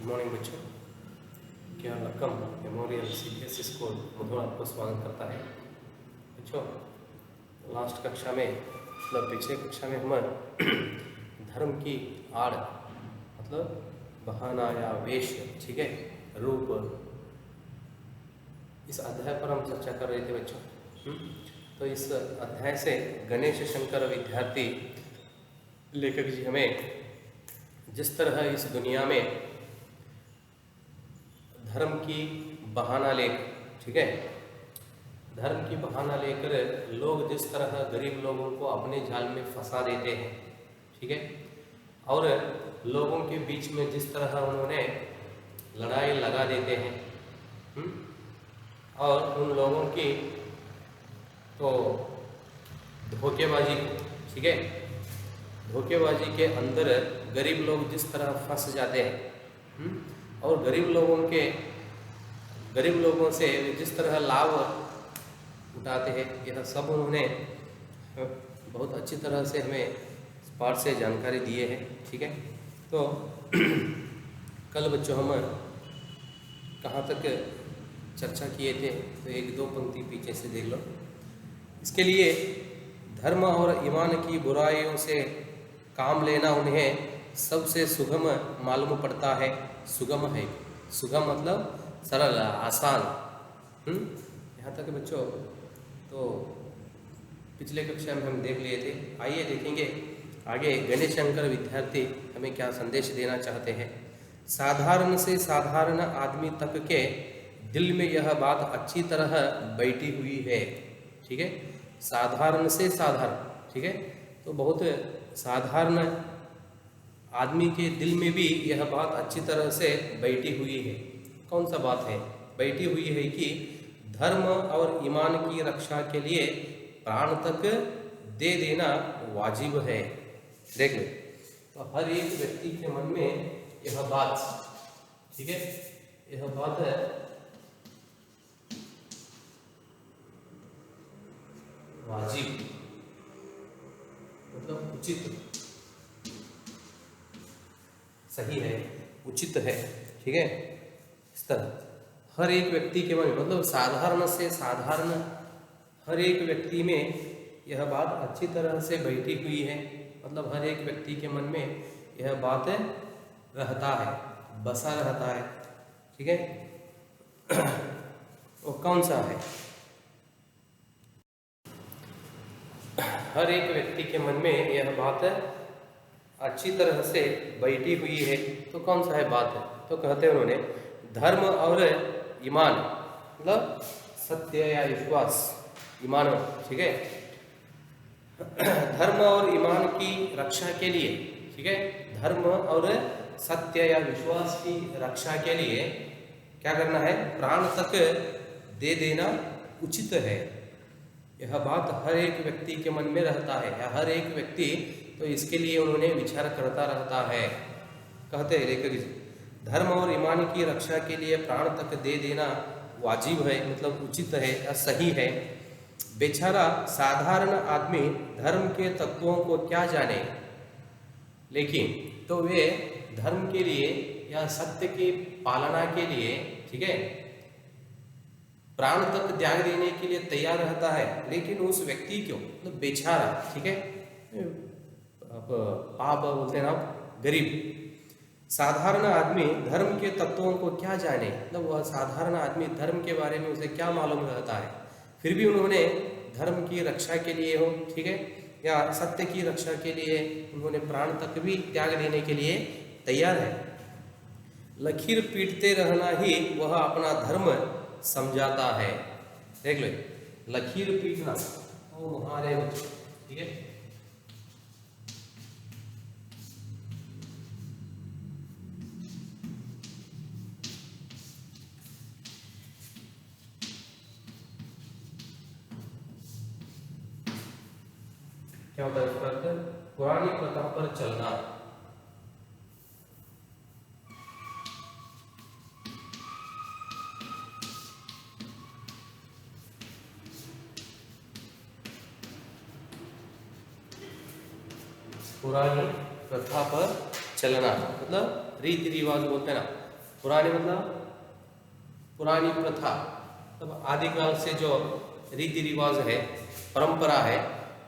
Morning बच्चों, क्या Lakkam memorial CBSE school मधुर आपको स्वागत करता है। बच्चों, लास्ट कक्षा में मतलब पिछले कक्षा में हम धर्म की आड़ मतलब बहाना या वेश, ठीक है, रूप, इस अध्याय पर हम चर्चा कर रहे थे बच्चों। तो इस अध्याय से गणेश शंकर विद्यार्थी लेखक जी हमें जिस तरह इस दुनिया में धर्म की बहाना लेकर, ठीक है, धर्म की बहाना लेकर लोग जिस तरह गरीब लोगों को अपने जाल में फंसा देते हैं, ठीक है, और लोगों के बीच में जिस तरह उन्होंने लड़ाई लगा देते हैं, और उन लोगों की तो धोखेबाजी, ठीक है, धोखेबाजी के अंदर गरीब लोग जिस तरह फंस जाते हैं, और गरीब लोगों से जिस तरह लाभ उठाते हैं, यह सब उन्होंने बहुत अच्छी तरह से हमें पाठ से जानकारी दिए हैं, ठीक है। तो कल बच्चों हम कहाँ तक चर्चा किए थे, तो एक दो पंक्ति पीछे से देख लो। इसके लिए धर्म और ईमान की बुराइयों से काम लेना उन्हें सबसे सुगम मालूम पड़ता है। सुगम है, सुगम मतलब सरल, आसान। यहाँ तक बच्चों तो पिछले कक्षा में हम देख लिए थे। आइए देखेंगे आगे गणेश शंकर विद्यार्थी हमें क्या संदेश देना चाहते हैं। साधारण से साधारण आदमी तक के दिल में यह बात अच्छी तरह बैठी हुई है, ठीक है। साधारण से साधारण, ठीक है, तो बहुत साधारण आदमी के दिल में भी यह बात अच्छी तरह से बैठी हुई है। कौन सा बात है? बैठी हुई है कि धर्म और ईमान की रक्षा के लिए प्राण तक दे देना वाजिब है। देख ले, तो हर एक व्यक्ति के मन में यह बात, ठीक है, यह बात है वाजिब मतलब उचित, सही है, उचित है, ठीक है। इस तरह हर एक व्यक्ति के मन में मतलब साधारण से साधारण हर एक व्यक्ति में यह बात अच्छी तरह से बैठी हुई है, मतलब हर एक व्यक्ति के मन में यह बात रहता है, बसा रहता है, ठीक है। वो कौन सा है? हर एक व्यक्ति के मन में यह बात अच्छी तरह से बैठी हुई है। तो कौन सा है बात है? तो कहते हैं उन्होंने धर्म और ईमान मतलब सत्य या विश्वास, ईमान, ठीक है, धर्म और ईमान की रक्षा के लिए, ठीक है, धर्म और सत्य या विश्वास की रक्षा के लिए क्या करना है? प्राण तक दे देना उचित है। यह बात हर एक व्यक्ति के मन में रहता है, या हर एक व्यक्ति तो इसके लिए उन्होंने विचार करता रहता है। कहते हैं लेखक जी, धर्म और ईमान की रक्षा के लिए प्राण तक दे देना वाजिब है, मतलब उचित है या सही है। बेचारा साधारण आदमी धर्म के तत्वों को क्या जाने, लेकिन तो वे धर्म के लिए या सत्य की पालना के लिए, ठीक है, प्राण तक त्याग देने के लिए तैयार रहता है। लेकिन उस व्यक्ति को मतलब बेचारा, ठीक है, पाप बोलते हैं ना, गरीब, साधारण आदमी धर्म के तत्वों को क्या जाने, मतलब वह साधारण आदमी धर्म के बारे में उसे क्या मालूम रहता है, फिर भी उन्होंने धर्म की रक्षा के लिए हो, ठीक है, या सत्य की रक्षा के लिए उन्होंने प्राण तक भी त्याग देने के लिए तैयार है। लकीर पीटते रहना ही वह अपना धर्म समझाता है। देख लो, लकीर पीटना वो महारे, ठीक है, क्या होता है इसका अर्थ? पुरानी प्रथा पर चलना। पुरानी प्रथा पर चलना मतलब रीति रिवाज बोलते हैं ना, पुरानी मतलब पुरानी प्रथा, तब आदिकाल से जो रीति रिवाज है, परंपरा है,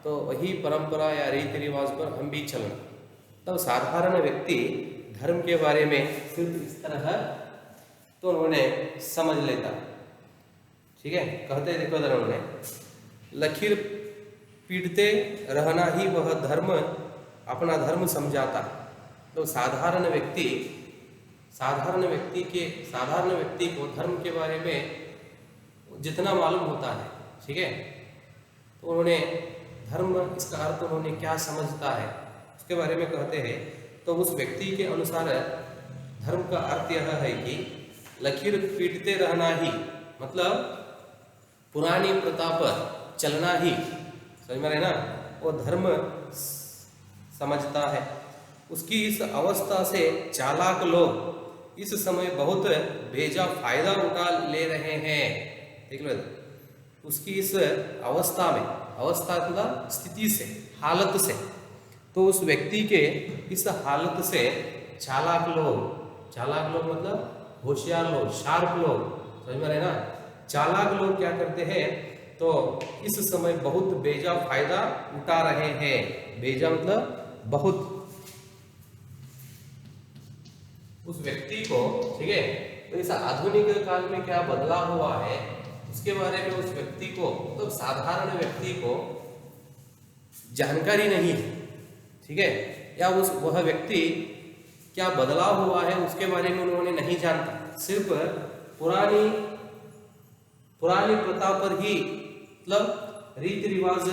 तो वही परंपरा या रीति रिवाज पर हम भी चलना। तब साधारण व्यक्ति धर्म के बारे में सिर्फ इस तरह तो उन्होंने समझ लेता। ठीक है, कहते हैं, देखो धर्म ने लकीर पीटते रहना ही वह धर्म अपना धर्म समझाता। तो साधारण व्यक्ति को धर्म के बारे में जितना मालूम होता है, ठीक है, तो उन्होंने धर्म, इसका अर्थ उन्होंने क्या समझता है उसके बारे में कहते हैं। तो उस व्यक्ति के अनुसार धर्म का अर्थ यह है कि लकीर पीटते रहना ही मतलब पुरानी प्रथा पर चलना ही, समझ में रहे ना, वो धर्म समझता है। उसकी इस अवस्था से चालाक लोग इस समय बहुत बेजा फायदा उठा ले रहे हैं। देख लो, उसकी इस अवस्था में, अवस्था मतलब स्थिति से, हालत से, तो उस व्यक्ति के इस हालत से चालाक लोग मतलब होशियार लोग, शार्प लोग, समझ में रहे ना, चालाक लोग क्या करते हैं, तो इस समय बहुत बेजा फायदा उठा रहे हैं। बेजा मतलब बहुत, उस व्यक्ति को, ठीक है, तो इस आधुनिक काल में क्या बदलाव हुआ है उसके बारे में उस व्यक्ति को, तो साधारण व्यक्ति को जानकारी नहीं है, ठीक है, या वह व्यक्ति क्या बदलाव हुआ है उसके बारे में उन्होंने नहीं जानता। सिर्फ पुरानी प्रथा पर ही, मतलब रीति रिवाज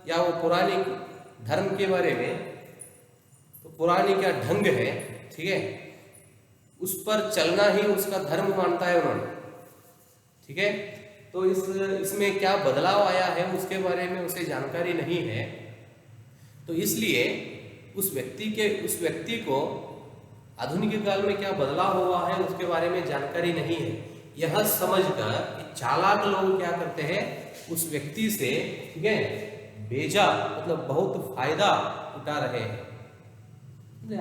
या वो पुरानी धर्म के बारे में, तो पुरानी क्या ढंग है, ठीक है, उस पर चलना ही उसका धर्म मानता है उन्होंने। ठीक है, तो इसमें क्या बदलाव आया है उसके बारे में उसे जानकारी नहीं है। तो इसलिए उस व्यक्ति को आधुनिक काल में क्या बदलाव हुआ है उसके बारे में जानकारी नहीं है। यह समझकर चालाक लोग क्या करते हैं, उस व्यक्ति से, ठीक है, बेजा मतलब बहुत फायदा उठा रहे हैं।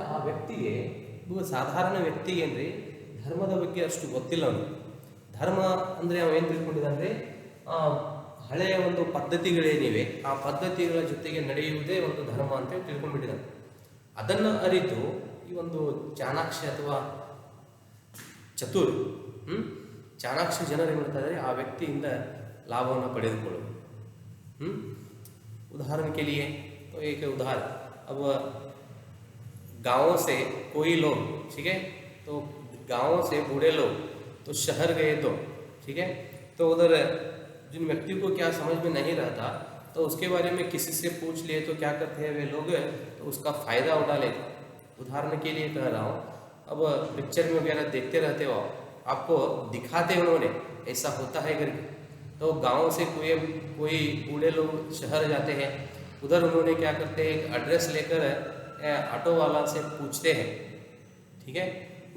ಆ ವ್ಯಕ್ತಿಗೆ ಸಾಧಾರಣ ವ್ಯಕ್ತಿಗೆ ಅಂದ್ರೆ ಧರ್ಮದ ಬಗ್ಗೆ ಅಷ್ಟು ಗೊತ್ತಿಲ್ಲ ಅವನಿಗೆ. ಧರ್ಮ ಅಂದ್ರೆ ಅವ ಏನು ತಿಳ್ಕೊಂಡಿದ್ದಾನೆ, ಹಳೆಯ ಒಂದು ಪದ್ಧತಿಗಳೇನಿವೆ ಆ ಪದ್ಧತಿಗಳ ಜೊತೆಗೆ ನಡೆಯುವುದೇ ಒಂದು ಧರ್ಮ ಅಂತ ತಿಳ್ಕೊಂಡ್ಬಿಟ್ಟಿದ್ದಾನೆ. ಅದನ್ನು ಅರಿತು ಈ ಒಂದು ಚಾಣಾಕ್ಷ ಅಥವಾ ಚತುರ್ ಚಾಣಾಕ್ಷ ಜನರು ಏನು ಮಾಡ್ತಾ ಇದ್ದಾರೆ, ಆ ವ್ಯಕ್ತಿಯಿಂದ ಲಾಭವನ್ನು ಪಡೆದುಕೊಳ್ಳೋದು. उदाहरण के लिए तो एक उदाहरण, अब गाँवों से कोई लोग, ठीक है, तो गाँवों से बूढ़े लोग तो शहर गए, तो ठीक है, तो उधर जिन व्यक्ति को क्या समझ में नहीं रहता तो उसके बारे में किसी से पूछ लिए तो क्या करते हैं वे लोग, तो उसका फ़ायदा उठा लेते। उदाहरण के लिए कह रहा हूँ, अब पिक्चर में वगैरह देखते रहते हो, आपको दिखाते उन्होंने ऐसा होता है करके। तो गाँव से कोई बूढ़े लोग शहर जाते हैं, उधर उन्होंने क्या करते हैं, एक एड्रेस लेकर ऑटो वाला से पूछते हैं। ठीक है,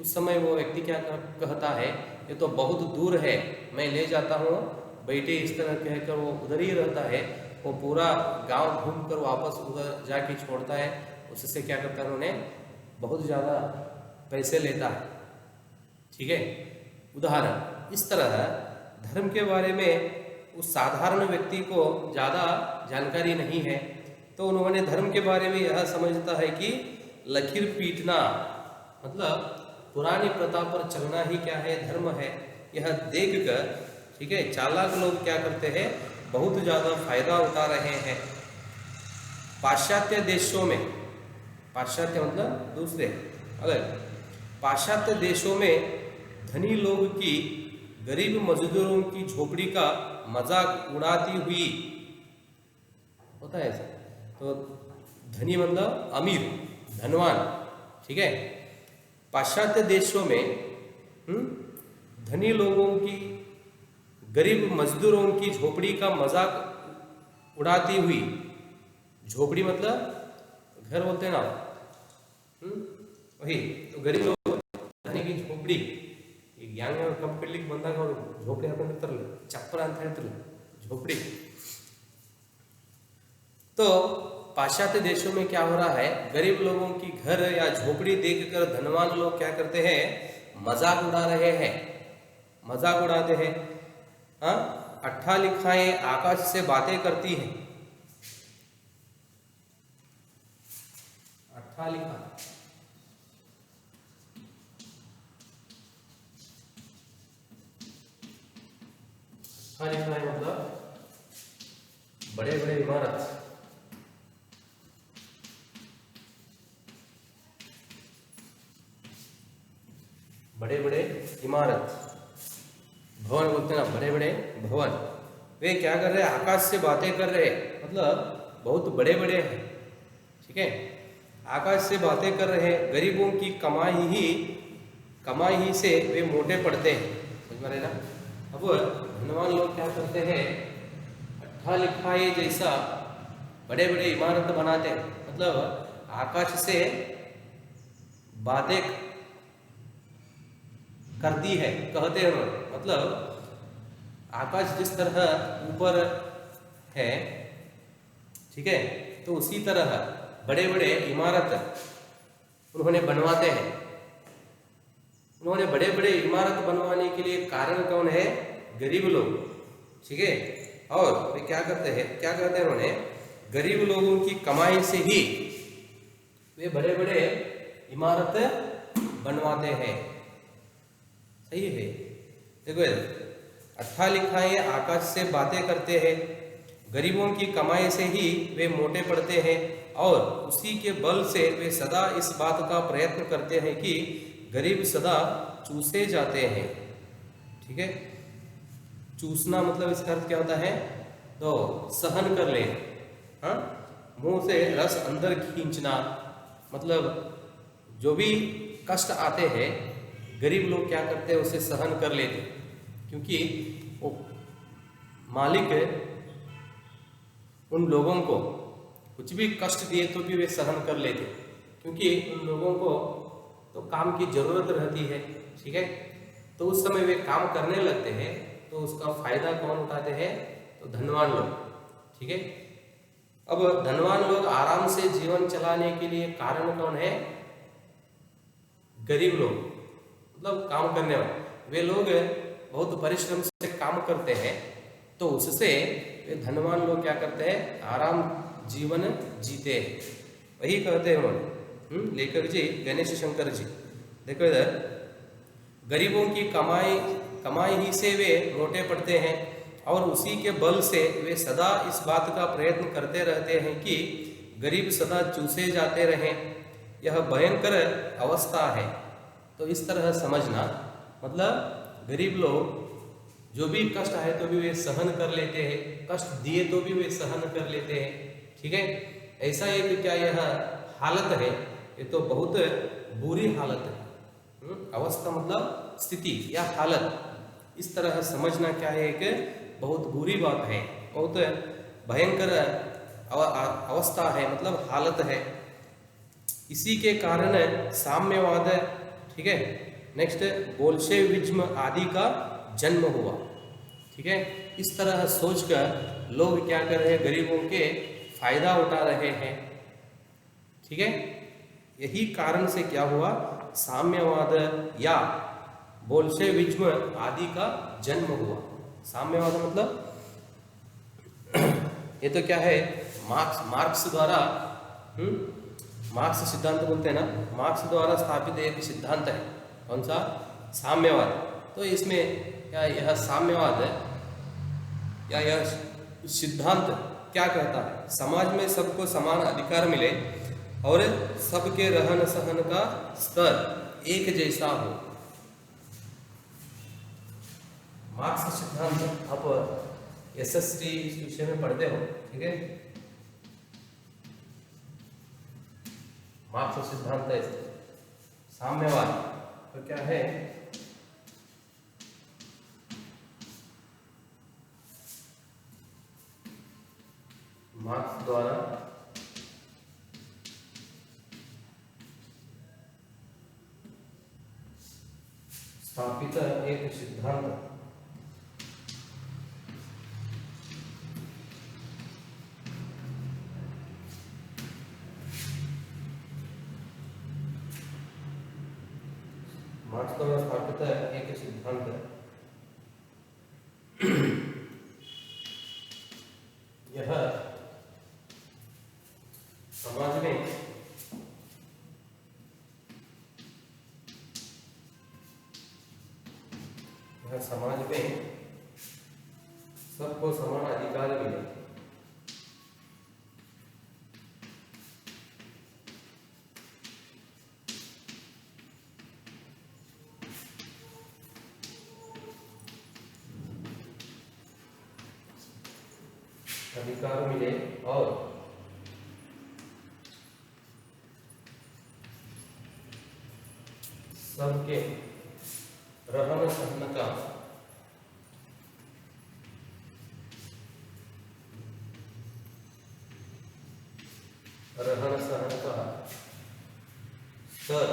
उस समय वो व्यक्ति क्या कहता है, ये तो बहुत दूर है, मैं ले जाता हूँ, बैठे, इस तरह कहकर वो उधर ही रहता है। वो पूरा गांव घूमकर वापस उधर जाके छोड़ता है। उससे क्या करता है, उन्होंने बहुत ज़्यादा पैसे लेता है। ठीक है, उदाहरण। इस तरह धर्म के बारे में उस साधारण व्यक्ति को ज़्यादा जानकारी नहीं है, तो उन्होंने धर्म के बारे में यह समझता है कि लकीर पीटना मतलब पुरानी प्रथा पर चलना ही क्या है, धर्म है। यह देखकर, ठीक है, चालाक लोग क्या करते हैं, बहुत ज़्यादा फायदा उठा रहे हैं। पाश्चात्य देशों में, पाश्चात्य मतलब दूसरे, अगर पाश्चात्य देशों में धनी लोग की गरीब मजदूरों की झोपड़ी का मजाक उड़ाती हुई, होता है ऐसा, तो धनी मतलब अमीर, धनवान, ठीक है, पाश्चात्य देशों में धनी लोगों की गरीब मजदूरों की झोपड़ी का मजाक उड़ाती हुई, झोपड़ी मतलब घर बोलते हैं ना, वही, तो गरीब लोग धनी की झोपड़ी, ಈಗ ಗ್ಯಾಂಗ್ ಕಪ್ ಕಡ್ಲಿಕ್ಕೆ ಬಂದಾಗ ಅವರು झोपड़ी ಹಾಕೊಂಡಿರ್ತಾರಲ್ಲ, ಚಪ್ಪರ ಅಂತ ಹೇಳ್ತಿರಲ್ಲ, झोपड़ी। तो पाश्चात्य देशों में क्या हो रहा है, गरीब लोगों की घर या झोपड़ी देखकर धनवान लोग क्या करते हैं, मजाक उड़ा रहे हैं, मजाक उड़ाते हैं। हाँ, अट्टालिकाएं आकाश से बातें करती हैं, अट्टालिका अट्टालिकाएं मतलब बड़े बड़े इमारत, बड़े बड़े इमारत, भवन बोलते हैं ना, बड़े बड़े भवन, वे क्या कर रहे हैं, आकाश से बातें कर रहे हैं, मतलब बहुत बड़े बड़े हैं। ठीक है, आकाश से बातें कर रहे हैं। गरीबों की कमाई ही से वे मोटे पड़ते हैं, समझ में रहे ना। अब धनवान लोग क्या करते हैं, अट्टालिकाएं जैसा बड़े बड़े इमारत बनाते हैं, मतलब आकाश से बातें करती है, कहते हैं उन्होंने, मतलब आकाश जिस तरह ऊपर है, ठीक है, तो उसी तरह बड़े बड़े इमारत उन्होंने बनवाते हैं। उन्होंने बड़े बड़े इमारत बनवाने के लिए कारण कौन है, गरीब लोग। ठीक है, और वे क्या करते हैं, क्या कहते हैं उन्होंने, गरीब लोगों की कमाई से ही वे बड़े बड़े इमारत बनवाते हैं। सही है, देखो अट्टालिकाएं आकाश से बातें करते हैं, गरीबों की कमाई से ही वे मोटे पड़ते हैं, और उसी के बल से वे सदा इस बात का प्रयत्न करते हैं कि गरीब सदा चूसे जाते हैं। ठीक है, चूसना मतलब इसका अर्थ क्या होता है, तो सहन कर ले, हाँ, मुंह से रस अंदर खींचना, मतलब जो भी कष्ट आते हैं गरीब लोग क्या करते हैं, उसे सहन कर लेते, क्योंकि वो मालिक उन लोगों को कुछ भी कष्ट दिए तो भी वे सहन कर लेते, क्योंकि उन लोगों को तो काम की जरूरत रहती है। ठीक है, तो उस समय वे काम करने लगते हैं, तो उसका फायदा कौन उठाते हैं, तो धनवान लोग। ठीक है, अब धनवान लोग आराम से जीवन चलाने के लिए कारण कौन है, गरीब लोग, मतलब काम करने वाले। वे लोग बहुत परिश्रम से काम करते हैं, तो उससे वे धनवान लोग क्या करते हैं, आराम जीवन जीते हैं। वही कहते हैं उन्होंने, लेखक जी गणेश शंकर जी। देखो इधर, गरीबों की कमाई ही से वे मोटे पड़ते हैं, और उसी के बल से वे सदा इस बात का प्रयत्न करते रहते हैं कि गरीब सदा चूसे जाते रहें। यह भयंकर अवस्था है। तो इस तरह समझना, मतलब गरीब लोग जो भी कष्ट आए तो भी वे सहन कर लेते हैं, कष्ट दिए तो भी वे सहन कर लेते हैं। ठीक है, ऐसा एक क्या यह हालत है, ये तो बहुत बुरी हालत है। अवस्था मतलब स्थिति या हालत, इस तरह समझना क्या है, एक बहुत बुरी बात है, बहुत भयंकर अवस्था है, मतलब हालत है। इसी के कारण साम्यवाद, ठीक है, नेक्स्ट बोल्शेविज्म आदि का जन्म हुआ। ठीक है, इस तरह सोचकर लोग क्या कर रहे हैं, गरीबों के फायदा उठा रहे हैं। ठीक है, यही कारण से क्या हुआ, साम्यवाद या बोल्शेविज्म आदि का जन्म हुआ। साम्यवाद मतलब ये तो क्या है, मार्क्स द्वारा, मार्क्स सिद्धांत बोलते हैं ना, मार्क्स द्वारा स्थापित एक सिद्धांत है, कौन सा, साम्यवाद। तो इसमें क्या यह साम्यवाद या यह सिद्धांत क्या कहता है, समाज में सबको समान अधिकार मिले और सबके रहन सहन का स्तर एक जैसा हो। मार्क्स सिद्धांत आप एसएसटी इस विषय में पढ़ते हो। ठीक है, मार्क्स सिद्धांत है। साम्यवाद तो क्या है, मार्क्स द्वारा स्थापित एक सिद्धांत। मार्क्सवाद स्थापित एक सिद्धांत है। यह समाज में सबको समान अधिकार मिले, और सबके रहन सहन का स्तर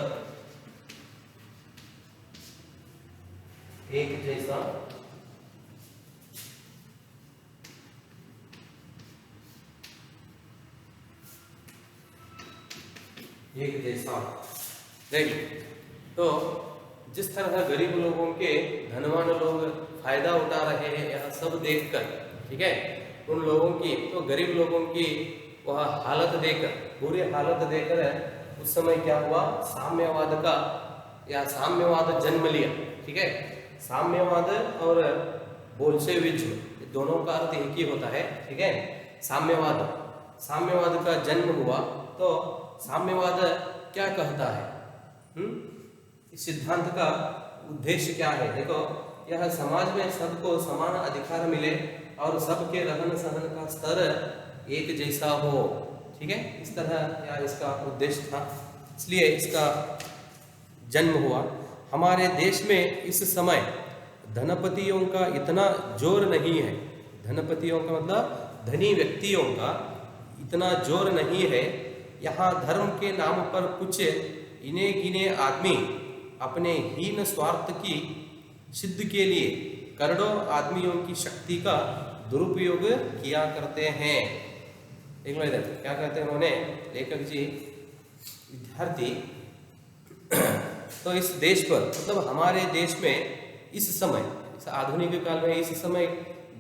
एक जैसा देख। तो जिस तरह गरीब लोगों के धनवान लोग फायदा उठा रहे हैं, यह सब देखकर, ठीक है, उन लोगों की, तो गरीब लोगों की वह हालत देखकर, बुरी हालत देखकर उस समय क्या हुआ, साम्यवाद का या साम्यवाद जन्म लिया। ठीक है, साम्यवाद और बोल्शेविज्म दोनों का अर्थ एक ही होता है। ठीक है, साम्यवाद का जन्म हुआ। तो साम्यवाद क्या कहता है? इस सिद्धांत का उद्देश्य क्या है? देखो, यह समाज में सबको समान अधिकार मिले और सबके रहन सहन का स्तर एक जैसा हो। ठीक है, इस तरह या इसका उद्देश्य था, इसलिए इसका जन्म हुआ। हमारे देश में इस समय धनपतियों का इतना जोर नहीं है। धनपतियों का मतलब धनी व्यक्तियों का इतना जोर नहीं है। यहाँ धर्म के नाम पर कुछ इने गिने आदमी अपने हीन स्वार्थ की सिद्ध के लिए करोड़ों आदमियों की शक्ति का दुरुपयोग किया करते हैं। देख लो इधर क्या कहते हैं उन्होंने, लेखक जी, विद्यार्थी। तो इस देश पर, मतलब हमारे देश में इस समय, इस आधुनिक काल में इस समय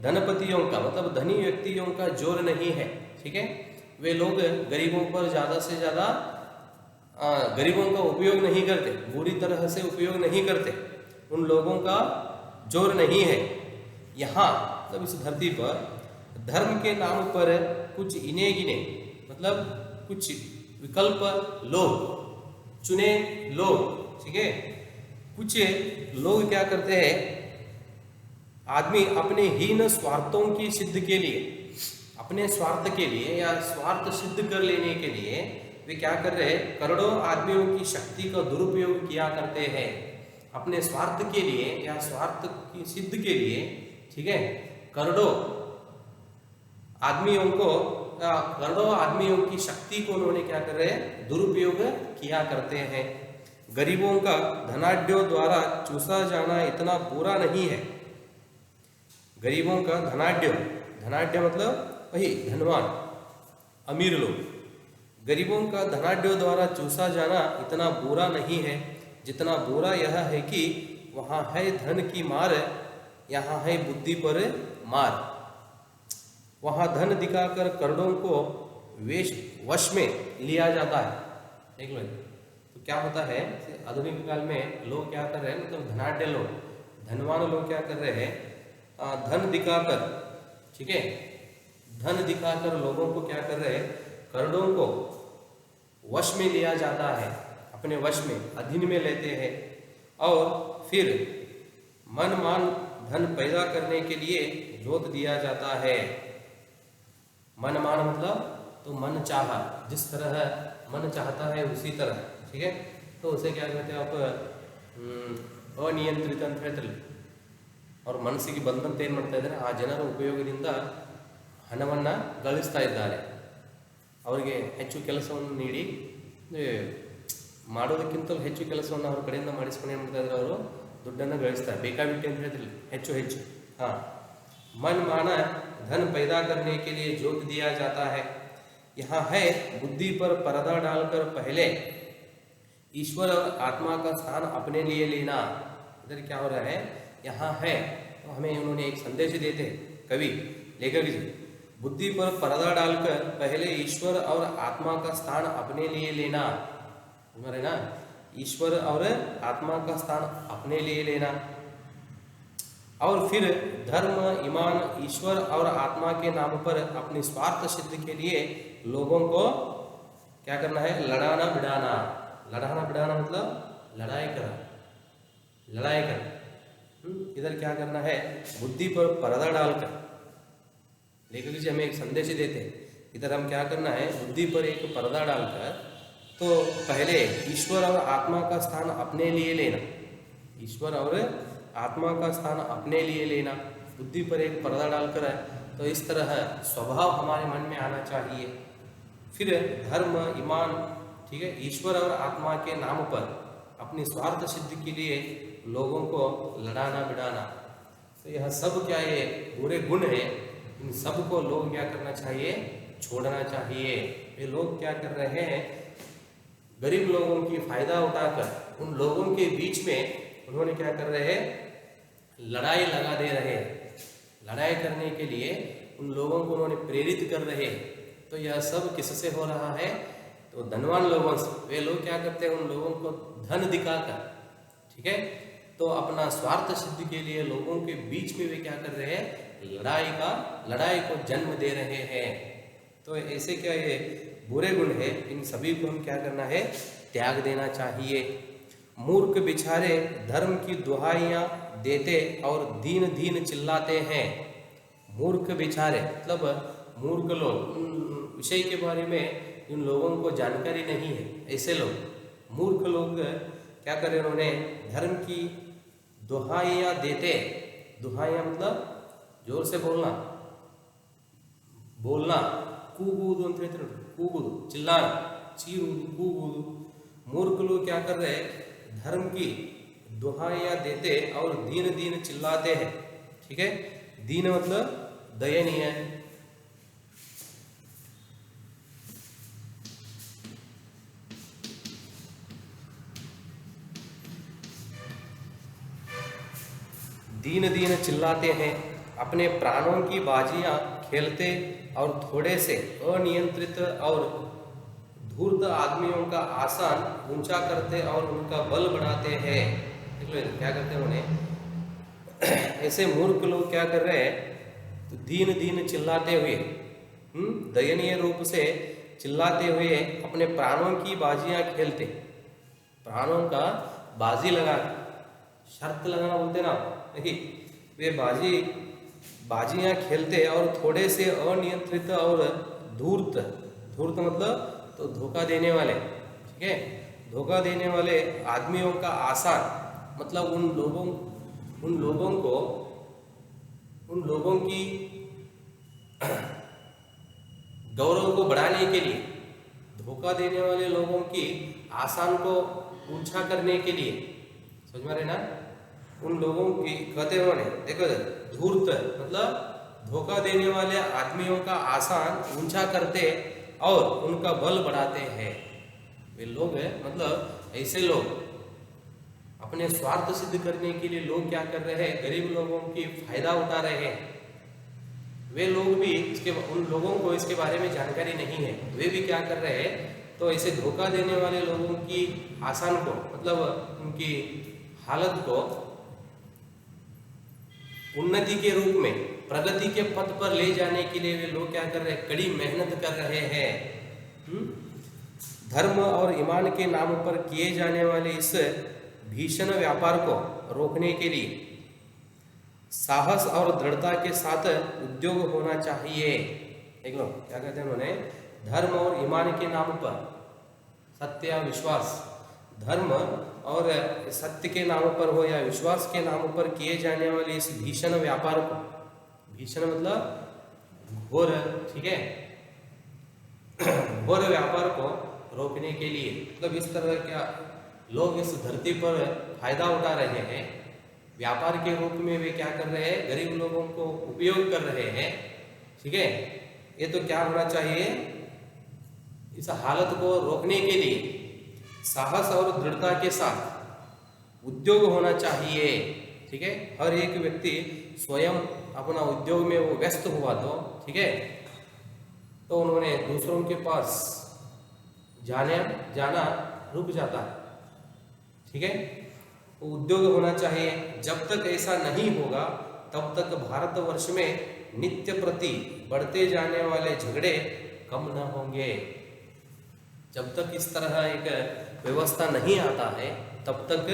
धनपतियों का मतलब धनी व्यक्तियों का जोर नहीं है। ठीक है, वे लोग गरीबों पर ज़्यादा से ज़्यादा गरीबों का उपयोग नहीं करते, बुरी तरह से उपयोग नहीं करते, उन लोगों का जोर नहीं है। यहाँ मतलब इस धरती पर धर्म के नाम पर कुछ इने गिने मतलब कुछ विकल्प लोग, चुने लोग, ठीक है, कुछ लोग क्या करते हैं, आदमी अपने हीन स्वार्थों की सिद्ध के लिए, अपने स्वार्थ के लिए या स्वार्थ सिद्ध कर लेने के लिए वे क्या कर रहे हैं, करोड़ों आदमियों की शक्ति का दुरुपयोग किया करते हैं अपने स्वार्थ के लिए या स्वार्थ की सिद्ध के लिए। ठीक है, करोड़ों आदमियों की शक्ति को उन्होंने क्या कर रहे हैं, दुरुपयोग किया करते हैं। गरीबों का धनाढ्यों द्वारा चूसा जाना इतना बुरा नहीं है। गरीबों का धनाढ्य मतलब वही धनवान अमीर लोग, गरीबों का धनाढ्यों द्वारा चूसा जाना इतना बुरा नहीं है, जितना बुरा यह है कि वहाँ है धन की मार, यहाँ है बुद्धि पर मार। वहाँ धन दिखाकर करोड़ों को वश में लिया जाता है। देख लो, तो क्या होता है, आधुनिक काल में लोग क्या कर रहे हैं, मतलब धनाढ्य लोग, धनवान लोग क्या कर रहे हैं, धन दिखाकर, ठीक है, धन दिखाकर लोगों को क्या कर रहे हैं, करोड़ों को वश में लिया जाता है, अपने वश में, अधीन में लेते हैं, और फिर मन मान धन पैदा करने के लिए जोत दिया जाता है। मन मान मतलब तो मन चाहा, जिस तरह मन चाहता है उसी तरह। ठीक है, तो उसे क्या कहते हैं आप, अनियंत्रित ಅಂತ ಹೇಳ್ತಾರೆ। और ಮನಸ್ಸಿಗೆ ಬಂದಂತೆ ಏನು ಮಾಡ್ತಾ ಇದ್ದಾರೆ, ಆ ಜನರ ಉಪಯೋಗದಿಂದ ಹಣವನ್ನು ಗಳಿಸ್ತಾ ಇದ್ದಾರೆ, ಅವರಿಗೆ ಹೆಚ್ಚು ಕೆಲಸವನ್ನು ನೀಡಿ ಮಾಡೋದಕ್ಕಿಂತಲೂ ಹೆಚ್ಚು ಕೆಲಸವನ್ನು ಅವ್ರ ಕಡೆಯಿಂದ ಮಾಡಿಸ್ಕೊಂಡು ಏನು ಮಾಡ್ತಾ ಇದ್ದಾರೆ, ಅವರು ದುಡ್ಡನ್ನು ಗಳಿಸ್ತಾರೆ, ಬೇಕಾಬಿಟ್ಟಿ ಅಂತ ಹೇಳ್ತಿಲ್ಲ, ಹೆಚ್ಚು। हाँ, मन माना धन पैदा करने के लिए जोत दिया जाता है। यहाँ है बुद्धि पर पर्दा डालकर पहले ईश्वर और आत्मा का स्थान अपने लिए लेना। इधर क्या हो रहा है, यहाँ है तो हमें उन्होंने एक संदेश देते कवि लेखक जी, बुद्धि पर पर्दा डालकर पहले ईश्वर और आत्मा का स्थान अपने लिए लेना। हमारे ना, ईश्वर और आत्मा का स्थान अपने लिए लेना, और फिर धर्म, ईमान, ईश्वर और आत्मा के नाम पर अपनी स्वार्थ सिद्धि के लिए लोगों को क्या करना है, लड़ाना भिड़ाना। लड़ाना भिड़ाना मतलब लड़ाई करना, लड़ाई करना। इधर क्या करना है, बुद्धि पर पर्दा डालकर लेखक जी हमें एक संदेश देते हैं। इधर हम क्या करना है, बुद्धि पर एक पर्दा डालकर तो पहले ईश्वर और आत्मा का स्थान अपने लिए लेना, ईश्वर और आत्मा का स्थान अपने लिए लेना, बुद्धि पर एक पर्दा डालकर है। तो इस तरह स्वभाव हमारे मन में आना चाहिए। फिर धर्म, ईमान, ठीक है, ईश्वर और आत्मा के नाम पर अपनी स्वार्थ सिद्धि के लिए लोगों को लड़ाना भिड़ाना। तो यह सब क्या है, बुरे गुण है। इन सब को लोग क्या करना चाहिए, छोड़ना चाहिए। ये लोग क्या कर रहे हैं, गरीब लोगों की फायदा उठाकर उन लोगों के बीच में उन्होंने क्या कर रहे हैं, लड़ाई लगा दे रहे हैं। लड़ाई करने के लिए उन लोगों को उन्होंने प्रेरित कर रहे हैं। तो यह सब किससे हो रहा है, तो धनवान लोगों से। वे लोग क्या करते हैं, उन लोगों को धन दिखाकर, ठीक है, तो अपना स्वार्थ सिद्धि के लिए लोगों के बीच में वे क्या कर रहे हैं, लड़ाई को जन्म दे रहे हैं। तो ऐसे क्या ये बुरे गुण है, इन सभी को हम क्या करना है, त्याग देना चाहिए। मूर्ख बिचारे धर्म की दुहाइयां देते और दीन दीन चिल्लाते हैं। मूर्ख बिचारे मतलब मूर्ख लोग, विषय के बारे में इन लोगों को जानकारी नहीं है। ऐसे लोग मूर्ख लोग क्या करें, उन्होंने धर्म की दुहाइयां देते। दुहाइयां मतलब जोर से बोलना, बोलना, ಕೂಗುವುದು ಅಂತ ಹೇಳ್ತಾರೆ, ಕೂಗುವುದು, चिल्लाना, चीरुವುದು, ಕೂಗುವುದು। मूर्ख लोग क्या कर रहे हैं, धर्म की दुहाइयां देते और दीन दीन चिल्लाते हैं। ठीक है, दीन मतलब दयनीय। दीन दीन चिल्लाते हैं, अपने प्राणों की बाजियां खेलते और थोड़े से अनियंत्रित और धूर्त आदमियों का आसान ऊंचा करते और उनका बल बढ़ाते हैं। क्या करते हैं उन्हें, ऐसे मूर्ख लोग क्या कर रहे हैं, तो दीन दीन चिल्लाते हुए, दयनीय रूप से चिल्लाते हुए अपने प्राणों की बाजियां खेलते। प्राणों का बाजी लगा, शर्त लगाना बोलते ना, नहीं, वे बाजियां खेलते और थोड़े से अनियंत्रित और धूर्त मतलब तो धोखा देने वाले, ठीक है, धोखा देने वाले आदमियों का आसान मतलब उन लोगों की गौरव को बढ़ाने के लिए, धोखा देने वाले लोगों की आसान को ऊंचा करने के लिए, समझ में रहे ना, उन लोगों की कहते उन्होंने, देखो धूर्त मतलब धोखा देने वाले आदमियों का आसान ऊंचा करते और उनका बल बढ़ाते हैं। वे लोग हैं मतलब ऐसे लोग अपने स्वार्थ सिद्ध करने के लिए लोग क्या कर रहे हैं, गरीब लोगों की फायदा उठा रहे हैं। वे लोग भी उन लोगों को इसके बारे में जानकारी नहीं है, वे भी क्या कर रहे हैं, तो ऐसे धोखा देने वाले लोगों की आसान को मतलब उनकी हालत को उन्नति के रूप में, प्रगति के पथ पर ले जाने के लिए वे लोग क्या कर रहे हैं, कड़ी मेहनत कर रहे हैं। धर्म और ईमान के नाम पर किए जाने वाले इस भीषण व्यापार को रोकने के लिए साहस और दृढ़ता के साथ उद्योग होना चाहिए। देख लो क्या कहते हैं उन्होंने, धर्म और ईमान के नाम पर, सत्य या विश्वास, धर्म और सत्य के नाम पर हो या विश्वास के नाम पर किए जाने वाले इस भीषण व्यापार को, भीषण मतलब घोर, ठीक है, घोर व्यापार को रोकने के लिए, मतलब इस तरह क्या लोग इस धरती पर फायदा उठा रहे हैं, व्यापार के रूप में वे क्या कर रहे हैं, गरीब लोगों को उपयोग कर रहे हैं। ठीक है, ये तो क्या होना चाहिए, इस हालत को रोकने के लिए साहस और दृढ़ता के साथ उद्योग होना चाहिए। ठीक है, हर एक व्यक्ति स्वयं अपना उद्योग में वो व्यस्त हुआ तो ठीक है, तो उन्होंने दूसरों के पास जाना रुक जाता है। ठीक है, उद्योग होना चाहिए। जब तक ऐसा नहीं होगा तब तक भारतवर्ष में नित्य प्रति बढ़ते जाने वाले झगड़े कम न होंगे। जब तक इस तरह एक व्यवस्था नहीं आता है तब तक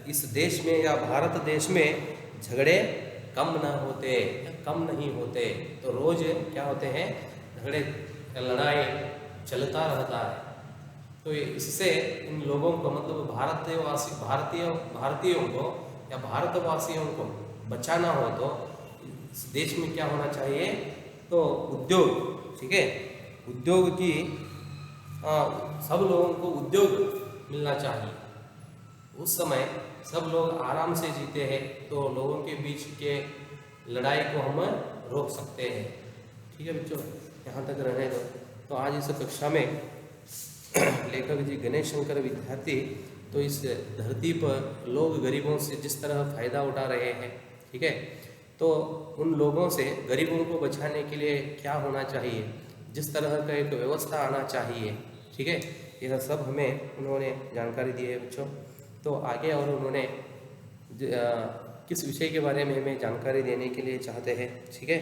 इस देश में या भारत देश में झगड़े कम नहीं होते। तो रोज क्या होते हैं, झगड़े लड़ाई चलता रहता है। तो इससे इन लोगों को मतलब भारतीयों को या भारतवासियों को बचाना हो तो इस देश में क्या होना चाहिए, तो उद्योग। ठीक है, उद्योग की सब लोगों को उद्योग मिलना चाहिए। उस समय सब लोग आराम से जीते हैं तो लोगों के बीच के लड़ाई को हम रोक सकते हैं। ठीक है बच्चों, यहाँ तक रहने दो। तो आज इस कक्षा में लेखक जी गणेश शंकर विद्यार्थी तो इस धरती पर लोग गरीबों से जिस तरह फ़ायदा उठा रहे हैं, ठीक है, तो उन लोगों से गरीबों को बचाने के लिए क्या होना चाहिए, जिस तरह का एक व्यवस्था आना चाहिए। ठीक है, यह सब हमें उन्होंने जानकारी दी है बच्चों। तो आगे और उन्होंने किस विषय के बारे में हमें जानकारी देने के लिए चाहते हैं। ठीक है,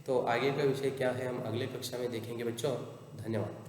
तो आगे का विषय क्या है हम अगले कक्षा में देखेंगे बच्चों। धन्यवाद।